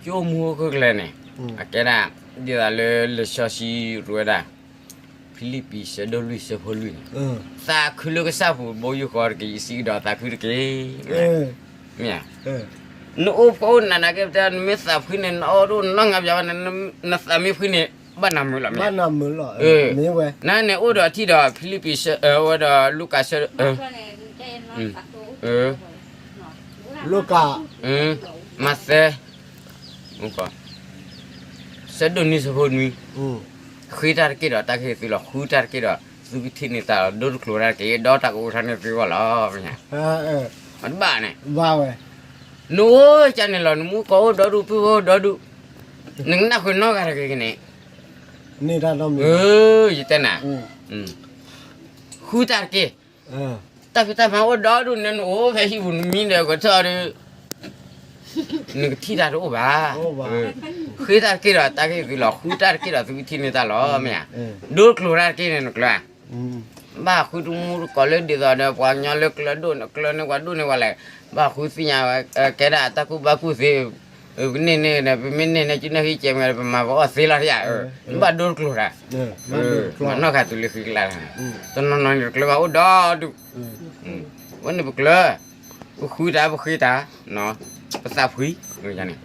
chỗ mua cái này này cái nào đi ra le shashi rồi đó Philippines sẽ đâu lui sẽ phơi lui ta cứ lúc cái sao phụ bao nhiêu khó cái gì đó ta cứ cái nè nó phone là cái tên mấy sao phơi này nó luôn nó ngập vào nó sao mấy phơi nàyบ้านน้ำมือหรอบ้านน้ำมือหรอนี่เว้ยนั่นเนี่ยโอ้ดอที่ดอฟิลิปปินส์ว่าดอลูกาสลูกามาเซโอเคเสดนี่สะพนมีคุยตาร์กี่ดอตาคือสิหรอคุยตาร์กี่ดอสุบิทินี่ตาดูคลูรากี่ดอตากูทันเนี่ยสิว่าหรอเนี่ยมันบ้าเนี่ยบ้าเว้ยนู้จันเนี่ยหรอนู้ก็ดอดูพี่ว่าดอดูนึกน่าคุยนอกอะไรกันเนี่ยนี่ท่านต้องมียี่เต้นน่ะคุยตาร์กี่แต่พี่ตามาว่าดอดูเนี่ยโอ้แค่ที่บุญมีเดียวก็เท่าเลยนึกที่ตาดูบ้าคุยตาร์กี่ดอตากี่หรอคุยตาร์กี่ดอสุบิทินี่ตาหรอเนี่ยดูคลูรากี่เนี่ยนึกละบ้าคุยดูมูก็เลยดีต่อเนี่ยพอเนี่ยเลิกแล้วดูเนี่ยเนี่ยว่าดูเนี่ยว่าอะไรบ้าคุยสิเนี่ยแกได้ตาคุบ้าคุยสินี่เนี่ยเป็นเนี่ยจุดนี้เจมันมาบอกสิละที่บ้าดูคลูรามันน่าขัดตุลิฟิกละตอนนั้นเนี่ยคลูราโอ้ดอดูวันนี้บุกเลยบุกคุยตาเนาะภาษาคุยอย่างนี้